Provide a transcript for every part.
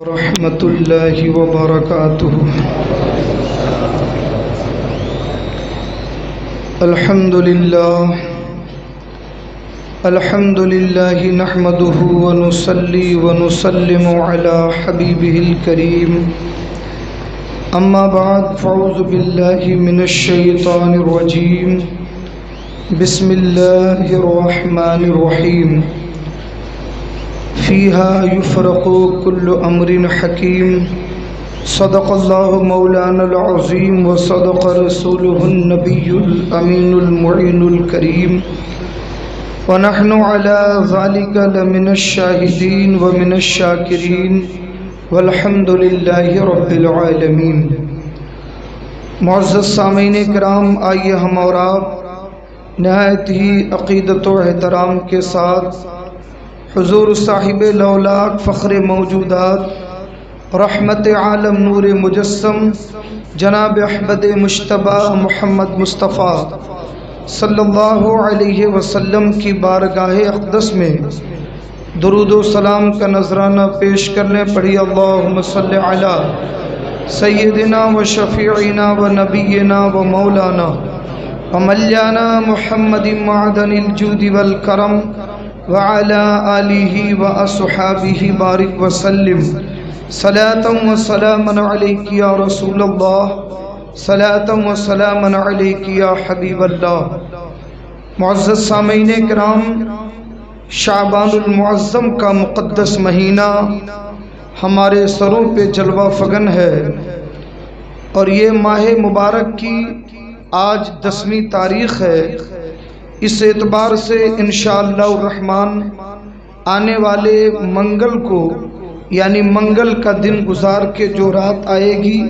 رحمۃ اللہ وبرکاتہ۔ الحمد للہ نحمده ونصلي ونسلم على حبیبه الکریم، اما بعد فاعوذ باللہ من الشیطان الرجیم، بسم اللہ الرحمن الرحیم۔ فیہا یفرق کل امر حکیم، صدق اللہ مولانا العظیم وصدق رسولہ النبی الامین المعین الکریم، ونحن علی ذلک لمن الشاہدین ومن الشاکرین والحمد للہ رب العالمین۔ معزز سامعین کرام، آئیے ہم اور آپ نہایت ہی عقیدت و احترام کے ساتھ حضور صاحب لولاک فخر موجودات رحمت عالم نور مجسم جناب احمد مجتبی محمد مصطفیٰ صلی اللہ علیہ وسلم کی بارگاہ اقدس میں درود و سلام کا نذرانہ پیش کرنے پڑھی۔ اللہم صلی علی سیدنا و شفیعنا و نبینا و مولانا و مولانا محمد معدن الجود والکرم وعلى آلہ واصحابہ بارک وسلم، صلاة و سلاما علیک یا رسول اللہ، صلاة و سلاما علیک یا حبیب اللہ۔ معزز سامعین کرام، شعبان المعظم کا مقدس مہینہ ہمارے سروں پہ جلوہ فگن ہے، اور یہ ماہ مبارک کی آج 10ویں تاریخ ہے۔ اس اعتبار سے انشاءاللہ الرحمن آنے والے منگل کو، یعنی منگل کا دن گزار کے جو رات آئے گی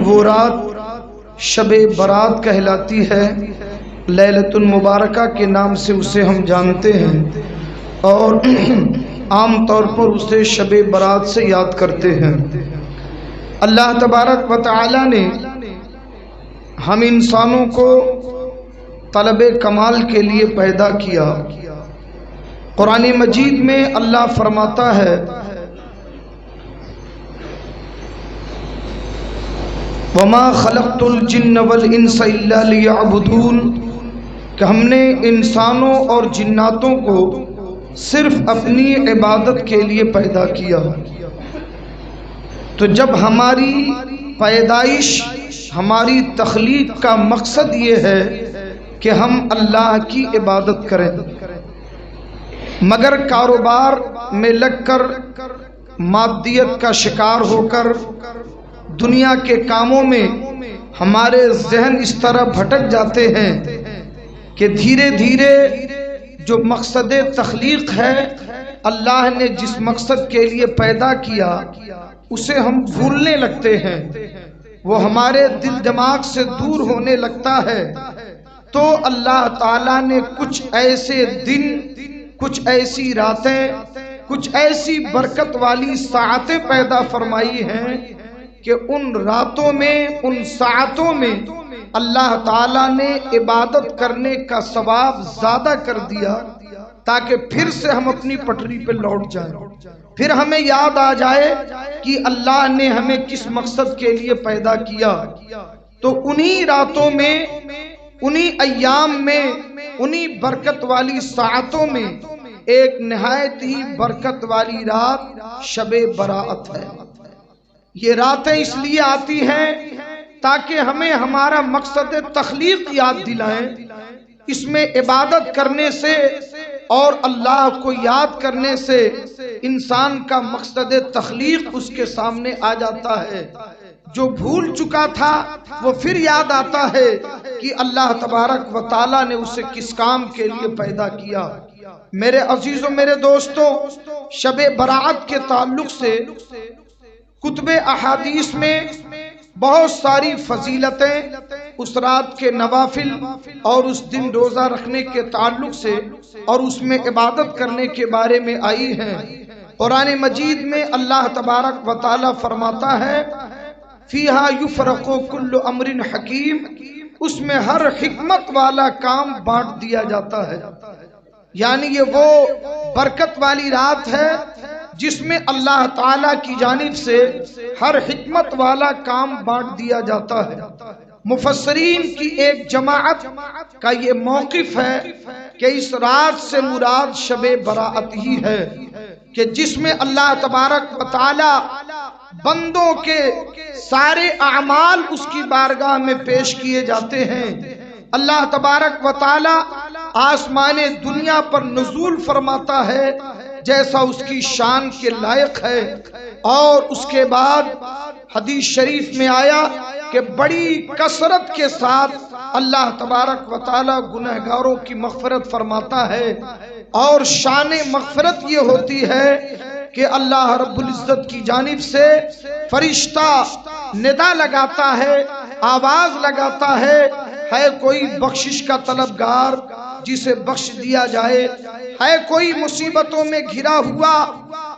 وہ رات شب برات کہلاتی ہے، لیلۃ المبارکہ کے نام سے اسے ہم جانتے ہیں، اور عام طور پر اسے شب برات سے یاد کرتے ہیں۔ اللہ تبارک و تعالی نے ہم انسانوں کو طلب کمال کے لیے پیدا کیا۔ قرآن مجید میں اللہ فرماتا ہے، وَمَا خَلَقْتُ الْجِنَّ وَالْإِنسَ إِلَّا لِيَعْبُدُونَ، کہ ہم نے انسانوں اور جناتوں کو صرف اپنی عبادت کے لیے پیدا کیا۔ تو جب ہماری پیدائش، ہماری تخلیق کا مقصد یہ ہے کہ ہم اللہ کی عبادت کریں، مگر کاروبار میں لگ کر، مادیت کا شکار ہو کر، دنیا کے کاموں میں ہمارے ذہن اس طرح بھٹک جاتے ہیں کہ دھیرے دھیرے جو مقصد تخلیق ہے، اللہ نے جس مقصد کے لیے پیدا کیا، اسے ہم بھولنے لگتے ہیں، وہ ہمارے دل دماغ سے دور ہونے لگتا ہے۔ تو اللہ تعالیٰ نے کچھ ایسے دن، کچھ ایسی راتیں، کچھ ایسی برکت والی ساعتیں پیدا فرمائی ہیں کہ ان راتوں میں، ان ساعتوں میں اللہ تعالیٰ نے عبادت کرنے کا ثواب زیادہ کر دیا، تاکہ پھر سے ہم اپنی پٹری پہ لوٹ جائیں، پھر ہمیں یاد آ جائے کہ اللہ نے ہمیں کس مقصد کے لیے پیدا کیا۔ تو انہی راتوں میں، انہی ایام میں، انہی برکت والی ساعتوں میں ایک نہایت ہی برکت والی رات شب برات ہے۔ یہ راتیں اس لیے آتی ہیں تاکہ ہمیں ہمارا مقصد تخلیق یاد دلائیں۔ اس میں عبادت کرنے سے اور اللہ کو یاد کرنے سے انسان کا مقصد تخلیق اس کے سامنے آ جاتا ہے۔ جو بھول چکا تھا وہ پھر یاد آتا ہے کہ اللہ تبارک و تعالیٰ نے اسے کس کام کے لیے پیدا کیا۔ میرے عزیزوں، میرے دوستوں، شب برات کے تعلق سے کتب احادیث میں بہت ساری فضیلتیں، اس رات کے نوافل اور اس دن روزہ رکھنے کے تعلق سے اور اس میں عبادت کرنے کے بارے میں آئی ہیں۔ قرآن مجید میں اللہ تبارک و تعالیٰ فرماتا ہے، فیہا یفرق کل امر حکیم، اس میں ہر حکمت والا کام بانٹ دیا جاتا ہے۔ یعنی یہ وہ برکت والی رات ہے جس میں اللہ تعالیٰ کی جانب سے ہر حکمت والا کام بانٹ دیا جاتا ہے۔ مفسرین کی ایک جماعت کا یہ موقف ہے کہ اس رات سے مراد شب برات ہی ہے، کہ جس میں اللہ تبارک و تعالی بندوں کے سارے اعمال اس کی بارگاہ میں پیش کیے جاتے ہیں۔ اللہ تبارک و تعالی آسمان دنیا پر نزول فرماتا ہے جیسا اس کی شان کے لائق ہے، اور اس کے بعد حدیث شریف میں آیا کہ بڑی کثرت کے ساتھ اللہ تبارک و تعالی گنہگاروں کی مغفرت فرماتا ہے، اور شان مغفرت یہ ہوتی ہے کہ اللہ رب العزت کی جانب سے فرشتہ ندا لگاتا ہے، آواز لگاتا ہے کوئی بخشش کا طلبگار جسے بخش دیا جائے، ہے کوئی مصیبتوں میں گھرا ہوا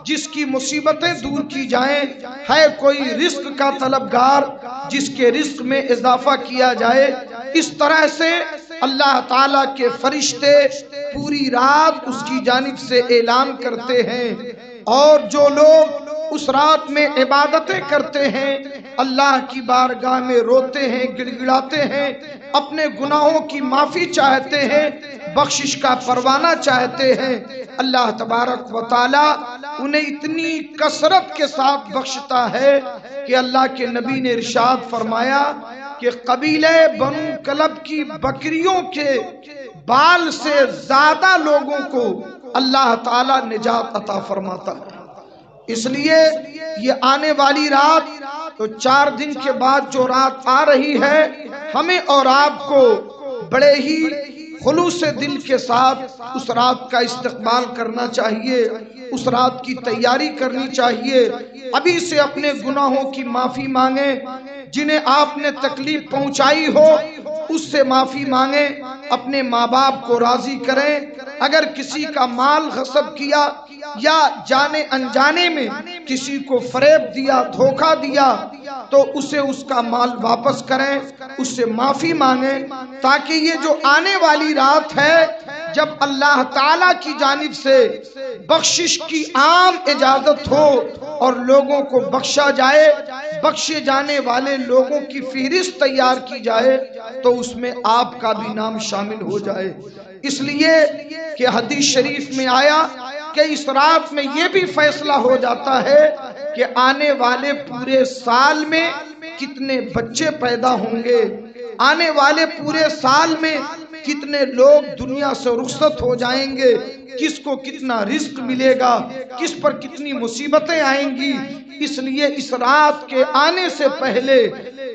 جس کی مصیبتیں دور کی جائیں، ہے کوئی رزق کا طلبگار جس کے رزق میں اضافہ کیا جائے۔ اس طرح سے اللہ تعالیٰ کے فرشتے پوری رات اس کی جانب سے اعلان کرتے ہیں، اور جو لوگ اس رات میں عبادتیں کرتے ہیں، اللہ کی بارگاہ میں روتے ہیں، گڑ گڑاتے ہیں، اپنے گناہوں کی معافی چاہتے ہیں، بخشش کا پروانہ چاہتے ہیں، اللہ تبارک و تعالی انہیں اتنی کثرت کے ساتھ بخشتا ہے کہ اللہ کے نبی نے ارشاد فرمایا کہ قبیلہ بنو کلب کی بکریوں کے بال سے زیادہ لوگوں کو اللہ تعالی نجات عطا فرماتا ہے۔ اس لیے یہ آنے والی رات تو 4 دن کے بعد جو رات آ رہی ہے، ہمیں اور آپ کو بڑے ہی خلوص دل کے ساتھ اس رات کا استقبال کرنا چاہیے، اس رات کی تیاری کرنی چاہیے۔ ابھی سے اپنے گناہوں کی معافی مانگیں، جنہیں آپ نے تکلیف پہنچائی ہو اس سے معافی مانگیں، اپنے ماں باپ کو راضی کریں، اگر کسی کا مال غصب کیا یا جانے انجانے میں کسی کو فریب دیا، دھوکہ دیا، تو اسے اس کا مال واپس کریں، اس سے معافی مانگیں، تاکہ یہ جو آنے والی رات ہے جب اللہ تعالیٰ کی جانب سے بخشش کی عام اجازت ہو اور لوگوں کو بخشا جائے، بخشے جانے والے لوگوں کی فہرست تیار کی جائے، تو اس میں آپ کا بھی نام شامل ہو جائے۔ اس لیے کہ حدیث شریف میں آیا کہ اس رات میں یہ بھی فیصلہ ہو جاتا ہے کہ آنے والے پورے سال میں کتنے بچے پیدا ہوں گے، آنے والے پورے سال میں کتنے لوگ دنیا سے رخصت ہو جائیں گے، کس کو کتنا رزق ملے گا، کس پر کتنی مصیبتیں آئیں گی۔ اس لیے اس رات کے آنے سے پہلے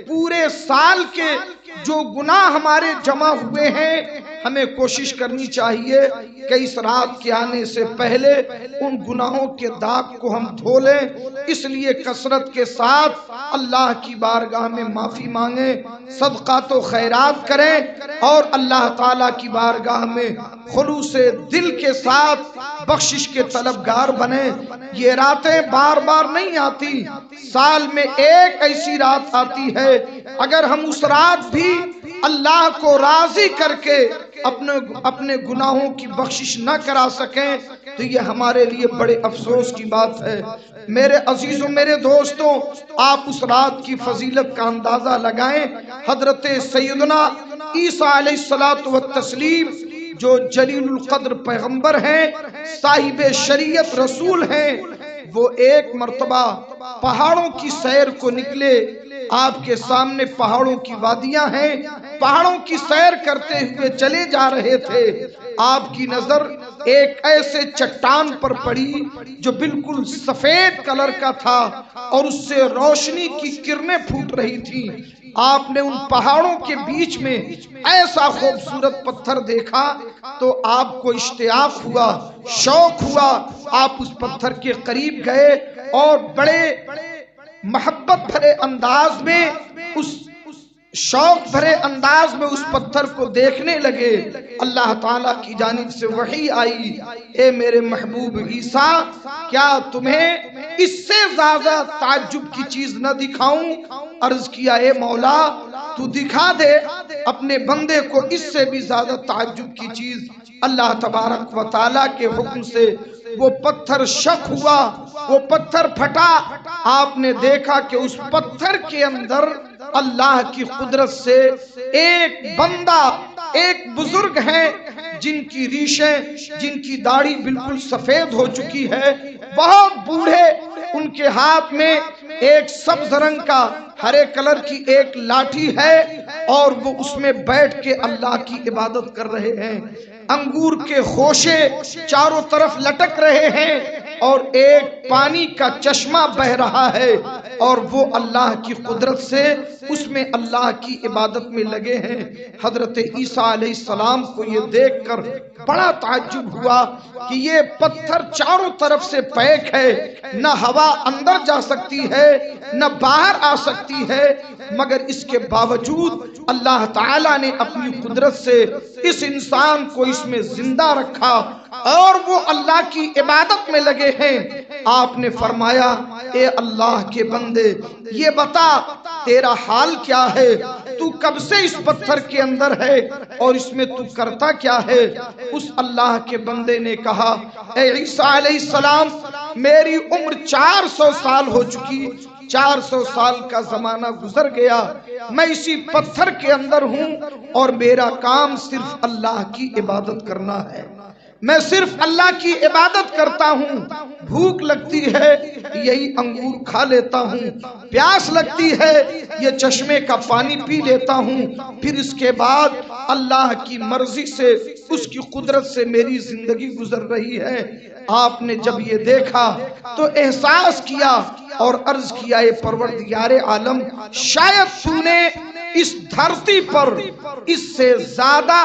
پورے سال کے جو گناہ ہمارے جمع ہوئے ہیں، ہمیں کوشش کرنی چاہیے کہ اس رات کے آنے سے پہلے ان گناہوں کے داغ کو ہم دھو لیں۔ اس لیے کثرت کے ساتھ اللہ کی بارگاہ میں معافی مانگیں، صدقات و خیرات کریں، اور اللہ تعالیٰ کی بارگاہ میں خلوص دل کے ساتھ بخشش کے طلبگار بنیں۔ یہ راتیں بار بار نہیں آتی، سال میں ایک ایسی رات آتی ہے، اگر ہم اس رات بھی اللہ کو راضی کر کے اپنے گناہوں کی بخشش نہ کرا سکیں تو یہ ہمارے لیے بڑے افسوس کی بات ہے۔ میرے عزیزوں، میرے دوستوں، آپ اس رات کی فضیلت کا اندازہ لگائیں۔ حضرت سیدنا عیسیٰ علیہ السلام جو جلیل القدر پیغمبر ہیں، صاحب شریعت رسول ہیں، وہ ایک مرتبہ پہاڑوں کی سیر کو نکلے۔ آپ کے سامنے پہاڑوں کی وادیاں ہیں، پہاڑوں کی سیر کرتے ہوئے چلے جا رہے تھے، آپ کی نظر ایک ایسے چٹان پر پڑی جو بالکل سفید کلر کا تھا اور اس سے روشنی کی کرنیں پھوٹ رہی تھی۔ آپ نے ان پہاڑوں کے بیچ میں ایسا خوبصورت پتھر دیکھا تو آپ کو اشتیاق ہوا، شوق ہوا، آپ اس پتھر کے قریب گئے اور بڑے محبت بھرے انداز میں، اس شوق بھرے انداز میں اس پتھر کو دیکھنے لگے۔ اللہ تعالیٰ کی جانب سے وحی آئی، اے میرے محبوب عیسیٰ، کیا تمہیں اس سے زیادہ تعجب کی چیز نہ دکھاؤں؟ عرض کیا، اے مولا تو دکھا دے اپنے بندے کو اس سے بھی زیادہ تعجب کی چیز۔ اللہ تبارک و تعالیٰ کے حکم سے وہ پتھر شق ہوا، وہ پتھر پھٹا۔ آپ نے دیکھا کہ اس پتھر کے اندر اللہ کی قدرت سے ایک بندہ، ایک بزرگ ہیں جن کی ریشیں، جن کی داڑھی بالکل سفید ہو چکی ہے، بہت بوڑھے، ان کے ہاتھ میں ایک سبز رنگ کا ہرے کلر کی ایک لاٹھی ہے اور وہ اس میں بیٹھ کے اللہ کی عبادت کر رہے ہیں۔ انگور کے خوشے چاروں طرف لٹک رہے ہیں اور ایک پانی کا چشمہ بہ رہا ہے اور وہ اللہ کی قدرت سے اس میں اللہ کی عبادت میں لگے ہیں۔ حضرت عیسیٰ علیہ السلام کو یہ دیکھ کر بڑا تعجب ہوا کہ یہ پتھر چاروں طرف سے پیک ہے، نہ ہوا اندر جا سکتی ہے نہ باہر آ سکتی ہے، مگر اس کے باوجود اللہ تعالیٰ نے اپنی قدرت سے اس انسان کو اس میں زندہ رکھا اور وہ اللہ کی عبادت میں لگے ہیں۔ آپ نے فرمایا، اے اللہ کے بندے، یہ بتا تیرا حال کیا ہے؟ تو کب سے اس پتھر کے اندر ہے اور اس میں تو کرتا کیا ہے؟ اس اللہ کے بندے نے کہا، اے عیسیٰ علیہ السلام، میری عمر 400 سال ہو چکی، 400 سال کا زمانہ گزر گیا، میں اسی پتھر کے اندر ہوں اور میرا کام صرف اللہ کی عبادت کرنا ہے، میں صرف اللہ کی عبادت کرتا ہوں۔ بھوک لگتی ہے یہی انگور کھا لیتا ہوں، پیاس لگتی ہے یہ چشمے کا پانی پی لیتا ہوں، پھر اس کے بعد اللہ کی مرضی سے، اس کی قدرت سے میری زندگی گزر رہی ہے۔ آپ نے جب یہ دیکھا تو احساس کیا اور عرض کیا، اے پروردگار عالم، شاید تو نے اس دھرتی پر اس سے زیادہ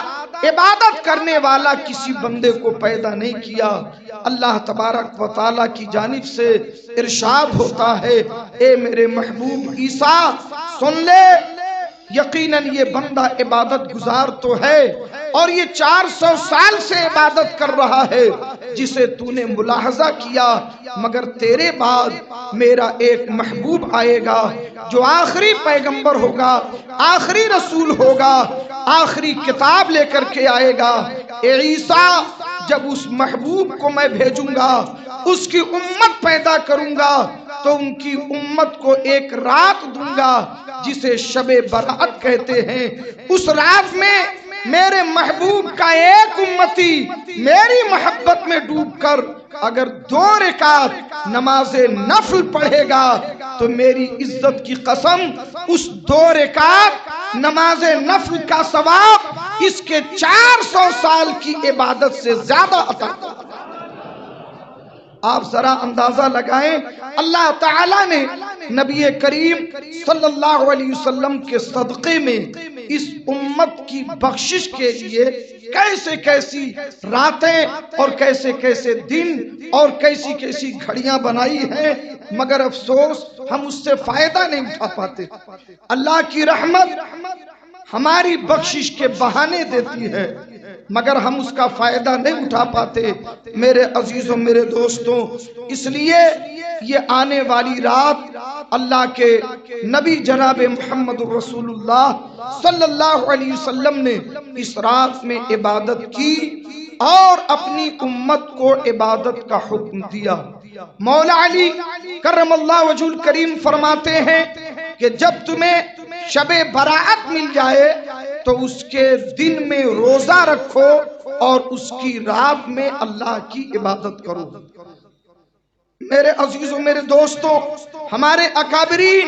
عبادت کرنے والا کسی بندے کو پیدا نہیں کیا۔ اللہ تبارک و تعالیٰ کی جانب سے ارشاد ہوتا ہے، اے میرے محبوب عیسیٰ سن لے، یقیناً یہ بندہ عبادت گزار تو ہے اور یہ 400 سال سے عبادت کر رہا ہے جسے تو نے ملاحظہ کیا، مگر تیرے بعد میرا ایک محبوب آئے گا جو آخری پیغمبر ہوگا، آخری رسول ہوگا، آخری کتاب لے کر کے آئے گا۔ اے عیسیٰ، جب اس محبوب کو میں بھیجوں گا، اس کی امت پیدا کروں گا تو ان کی امت کو ایک رات دوں گا جسے شب برات کہتے ہیں۔ اس رات میں میرے محبوب کا ایک امتی میری محبت میں ڈوب کر اگر 2 رکعت نماز نفل پڑھے گا تو میری عزت کی قسم اس 2 رکعت نماز نفل کا ثواب اس کے 400 سال کی عبادت سے زیادہ عطا کرے۔ آپ ذرا اندازہ لگائیں، اللہ تعالیٰ نے نبی کریم صلی اللہ علیہ وسلم کے صدقے میں اس امت کی بخشش کے لیے کیسے کیسی راتیں اور کیسے کیسے دن اور کیسی کیسی گھڑیاں بنائی ہیں، مگر افسوس ہم اس سے فائدہ نہیں اٹھا پاتے۔ اللہ کی رحمت ہماری بخشش کے بہانے دیتی ہے مگر ہم اس کا فائدہ نہیں اٹھا پاتے۔ میرے عزیزوں، میرے دوستوں، اس لیے یہ آنے والی رات اللہ کے نبی جناب محمد رسول اللہ صلی اللہ علیہ وسلم نے اس رات میں عبادت کی اور اپنی امت کو عبادت کا حکم دیا۔ مولا علی کرم اللہ وجہ الکریم فرماتے ہیں کہ جب تمہیں شب برات مل جائے تو اس کے دن میں روزہ رکھو اور اس کی رات میں اللہ کی عبادت کرو۔ میرے عزیزوں، میرے دوستوں، ہمارے اکابرین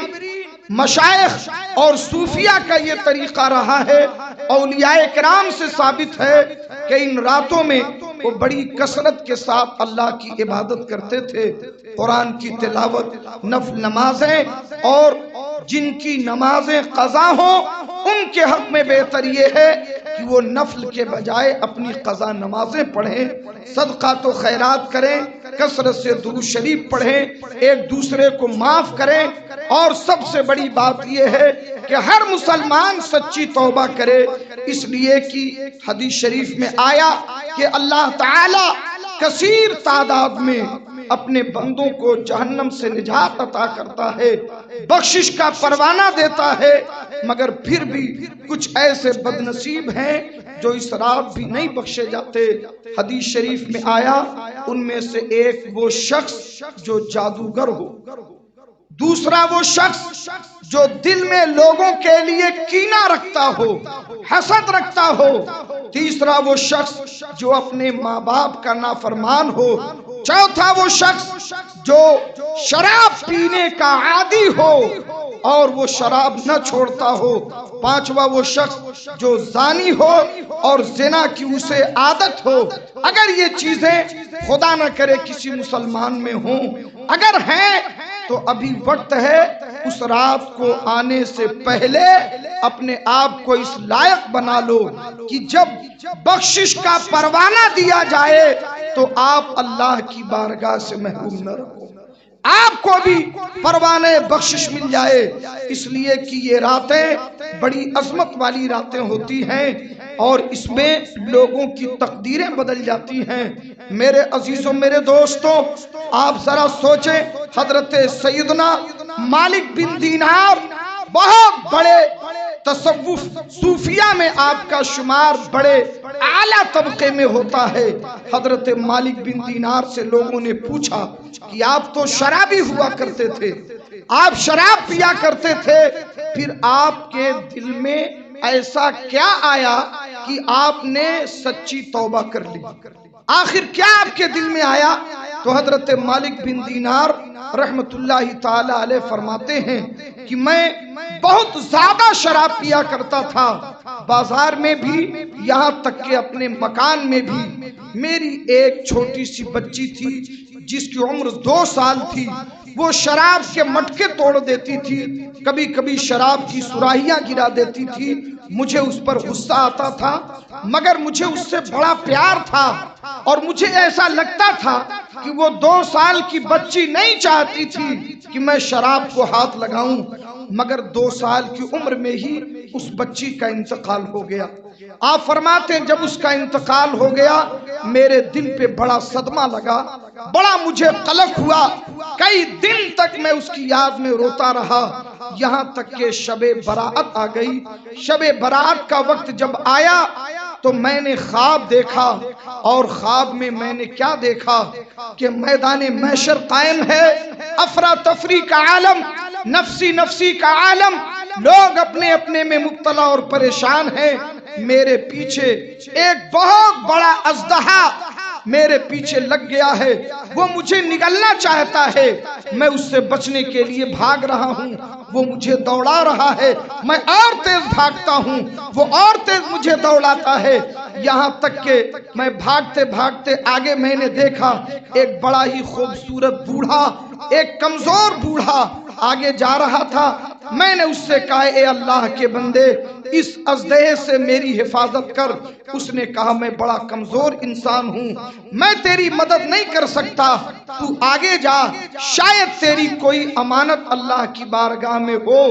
مشائخ اور صوفیہ کا یہ طریقہ رہا ہے، اولیاء کرام سے ثابت ہے کہ ان راتوں میں وہ بڑی کثرت کے ساتھ اللہ کی عبادت کرتے تھے، قرآن کی تلاوت، نفل نمازیں، اور جن کی نمازیں قضا ہوں ان کے حق میں بہتر یہ ہے کہ وہ نفل کے بجائے اپنی قضا نمازیں پڑھیں، صدقات و خیرات کریں، کثرت سے درود شریف پڑھیں، ایک دوسرے کو معاف کریں، اور سب سے بڑی بات یہ ہے کہ ہر مسلمان سچی توبہ کرے، اس لیے کہ حدیث شریف میں آیا کہ اللہ تعالی کثیر تعداد میں اپنے بندوں کو جہنم سے نجات عطا کرتا ہے، بخشش کا پروانہ دیتا ہے، مگر پھر بھی کچھ ایسے بد نصیب ہیں جو اسراف بھی نہیں بخشے جاتے۔ حدیث شریف میں آیا ان میں سے ایک وہ شخص جو جادوگر ہو، دوسرا وہ شخص جو دل میں لوگوں کے لیے کینہ رکھتا ہو، حسد رکھتا ہو، تیسرا وہ شخص جو اپنے ماں باپ کا نافرمان ہو، چوتھا وہ شخص جو شراب پینے کا عادی ہو اور وہ شراب نہ چھوڑتا ہو، پانچواں وہ شخص جو زانی ہو اور زنا کی اسے عادت ہو۔ اگر یہ چیزیں خدا نہ کرے کسی مسلمان میں ہوں، اگر ہیں تو ابھی وقت ہے اس رات کو آنے سے پہلے اپنے آپ کو اس لائق بنا لو کہ جب بخشش کا پروانہ دیا جائے تو آپ اللہ کی بارگاہ سے محروم نہ رہو، آپ کو بھی پروانے بخشش مل جائے۔ اس لیے کہ یہ راتیں بڑی عظمت والی راتیں ہوتی ہیں اور اس میں لوگوں کی تقدیریں بدل جاتی ہیں۔ میرے عزیزوں، میرے دوستوں، آپ ذرا سوچیں، حضرت سیدنا مالک بن دینار بہت بڑے تصوف صوفیہ میں آپ کا شمار بڑے اعلیٰ طبقے میں ہوتا ہے۔ حضرت مالک بن دینار سے لوگوں نے پوچھا کہ آپ تو شرابی ہوا کرتے تھے، آپ شراب پیا کرتے تھے، پھر آپ کے دل میں ایسا کیا آیا کہ آپ نے سچی توبہ کر لی؟ آخر کیا آپ کے دل میں آیا؟ تو حضرت مالک بن دینار رحمت اللہ تعالی علیہ فرماتے ہیں کہ میں بہت زیادہ شراب پیا کرتا تھا، بازار میں بھی، یہاں تک کہ اپنے مکان میں بھی۔ میری ایک چھوٹی سی بچی تھی جس کی عمر 2 سال تھی، وہ شراب کے مٹکے توڑ دیتی تھی، کبھی کبھی شراب کی سراہیاں گرا دیتی تھی۔ مجھے اس پر غصہ آتا تھا، مگر مجھے اس سے بڑا پیار تھا اور مجھے ایسا لگتا تھا کہ وہ 2 سال کی بچی نہیں چاہتی تھی کہ میں شراب کو ہاتھ لگاؤں، مگر 2 سال کی عمر میں ہی اس بچی کا انتقال ہو گیا۔ آپ فرماتے ہیں جب اس کا انتقال ہو گیا میرے دل پہ بڑا صدمہ لگا، بڑا مجھے قلق ہوا، کئی دن تک میں اس کی یاد میں روتا رہا، یہاں تک کہ شب برات آ گئی۔ شب برات کا وقت جب آیا تو میں نے خواب دیکھا، اور خواب میں میں نے کیا دیکھا کہ میدان محشر قائم ہے، افراتفری کا عالم، نفسی نفسی کا عالم، لوگ اپنے اپنے میں مبتلا اور پریشان ہیں۔ میرے پیچھے ایک بہت بڑا اژدہا میرے پیچھے لگ گیا ہے، وہ مجھے نگلنا چاہتا ہے، میں اس سے بچنے کے لیے بھاگ رہا ہوں، وہ مجھے دوڑا رہا ہے، میں اور تیز بھاگتا ہوں، وہ اور تیز مجھے دوڑاتا ہے، یہاں تک کہ میں بھاگتے بھاگتے آگے میں نے دیکھا ایک بڑا ہی خوبصورت بوڑھا، ایک کمزور بوڑھا آگے جا رہا تھا۔ میں نے اس سے کہا اے اللہ کے بندے اس اژدہے سے میری حفاظت کر۔ اس نے کہا میں بڑا کمزور انسان ہوں، میں تیری مدد نہیں کر سکتا، تو آگے جا، شاید تیری کوئی امانت اللہ کی بارگاہ میں ہو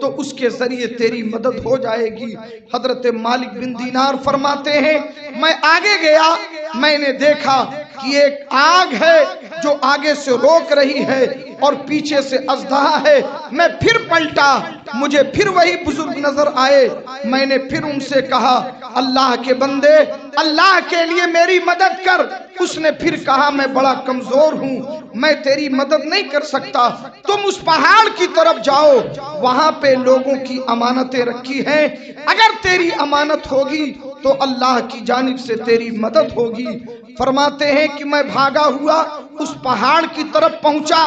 تو اس کے ذریعے تیری مدد ہو جائے گی۔ حضرت مالک بن دینار فرماتے ہیں میں آگے گیا، میں نے دیکھا کہ ایک آگ ہے جو آگے سے روک رہی ہے اور پیچھے سے اژدہا ہے۔ میں پھر پلٹا، مجھے پھر وہی بزرگ نظر آئے، میں نے پھر ان سے کہا اللہ کے بندے اللہ کے لیے میری مدد کر۔ اس نے پھر کہا میں بڑا کمزور ہوں، میں تیری مدد نہیں کر سکتا، تم اس پہاڑ کی طرف جاؤ، وہاں پہ لوگوں کی امانتیں رکھی ہیں، اگر تیری امانت ہوگی تو اللہ کی جانب سے تیری مدد ہوگی۔ فرماتے ہیں کہ میں بھاگا ہوا اس پہاڑ کی طرف پہنچا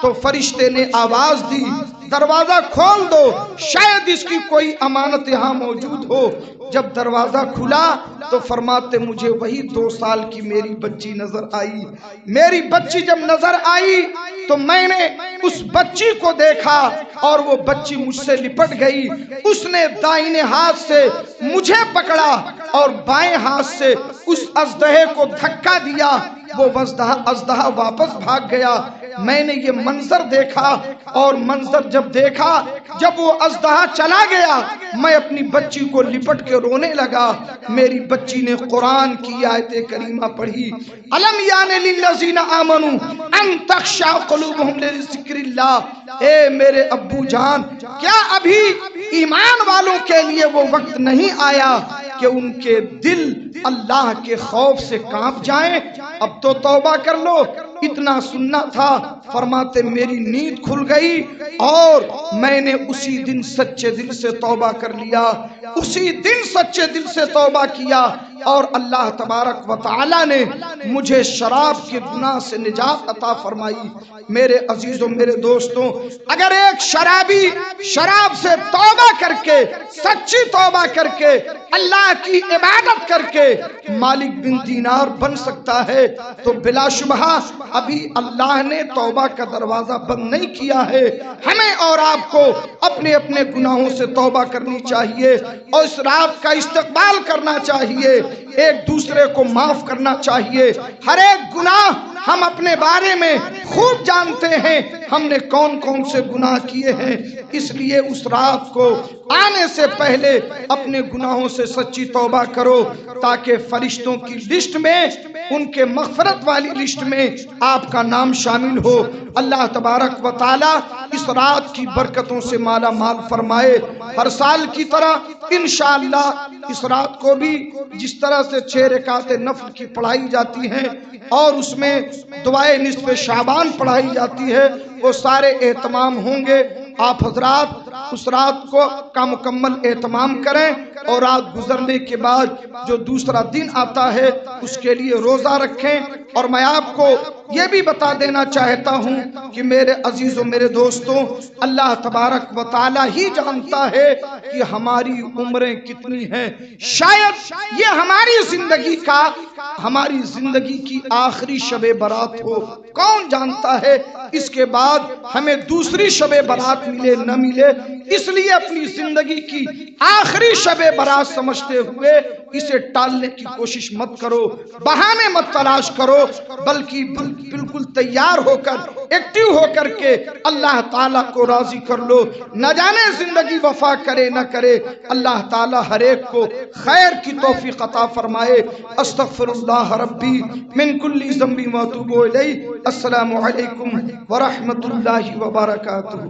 تو فرشتے نے آواز دی دروازہ کھول دو، شاید اس کی کوئی امانت یہاں موجود ہو۔ جب دروازہ کھلا تو فرماتے مجھے وہی 2 سال کی میری بچی نظر آئی۔ میری بچی جب نظر آئی تو میں نے اس بچی کو دیکھا اور وہ بچی مجھ سے لپٹ گئی، اس نے دائیں ہاتھ سے مجھے پکڑا اور بائیں ہاتھ سے اس اژدہے کو دھکا دیا۔ وہ اژدہا واپس بھاگ گیا۔ میں نے یہ منظر دیکھا، اور منظر جب دیکھا، جب وہ اژدہا چلا گیا، میں اپنی بچی کو لپٹ کے رونے لگا۔ میری بچی نے قرآن کی آیت کریمہ پڑھی، الم یان للذین آمنوا ان تخشع قلوبہم لذکر اللہ۔ اے میرے ابو جان، کیا ابھی ایمان والوں کے لیے وہ وقت نہیں آیا کہ ان کے دل اللہ کے خوف سے کانپ جائیں؟ اب تو توبہ کر لو۔ اتنا سننا تھا، فرماتے میری نیند کھل گئی اور میں نے اسی دن سچے دل سے توبہ کر لیا، اسی دن سچے دل سے توبہ کیا، اور اللہ تبارک و تعالی نے مجھے شراب کے گناہ سے نجات عطا فرمائی۔ میرے عزیزوں، میرے دوستوں، اگر ایک شرابی شراب سے توبہ کر کے، سچی توبہ کر کے، اللہ کی عبادت کر کے مالک بن دینار بن سکتا ہے، تو بلا شبہ ابھی اللہ نے توبہ کا دروازہ بند نہیں کیا ہے۔ ہمیں اور آپ کو اپنے اپنے گناہوں سے توبہ کرنی چاہیے، اور اس رات کا استقبال کرنا چاہیے، ایک دوسرے کو معاف کرنا چاہیے۔ ہر ایک گناہ ہم اپنے بارے میں خوب جانتے ہیں، ہم نے کون کون سے گناہ کیے ہیں، اس لیے اس رات کو آنے سے پہلے اپنے گناہوں سے سچی توبہ کرو، تاکہ فرشتوں کی لسٹ میں، ان کے مغفرت والی لسٹ میں آپ کا نام شامل ہو۔ اللہ تبارک و تعالی اس رات کی برکتوں سے مالا مال فرمائے۔ ہر سال کی طرح انشاءاللہ اس رات کو بھی جس طرح سے 6 رکعت نفل کی پڑھائی جاتی ہیں، اور اس میں دعائے نصف شعبان پڑھائی جاتی ہے، وہ سارے اہتمام ہوں گے۔ آپ حضرات اس رات کا مکمل اہتمام کریں، اور رات گزرنے کے بعد جو دوسرا دن آتا ہے اس کے لیے روزہ رکھیں۔ اور میں آپ کو یہ بھی بتا دینا چاہتا ہوں کہ میرے عزیزوں، میرے دوستوں، اللہ تبارک و تعالی ہی جانتا ہے کہ ہماری عمریں کتنی ہیں۔ شاید یہ ہماری زندگی کی آخری شب برات ہو، کون جانتا ہے اس کے بعد ہمیں دوسری شب برات ملے نہ ملے۔ اس لیے اپنی زندگی کی آخری شب برات سمجھتے ہوئے اسے ٹالنے کی کوشش مت کرو، بہانے مت تلاش کرو، بلکہ بالکل تیار ہو کر، ایکٹیو ہو کر کے اللہ تعالیٰ کو راضی کر لو۔ نہ جانے زندگی وفا کرے نہ کرے، اللہ تعالیٰ ہر ایک کو خیر کی توفیق عطا فرمائے۔ استغفر اللہ ربی من کل ذنب و اتوب الیہ۔ السلام علیکم ورحمۃ اللہ وبرکاتہ۔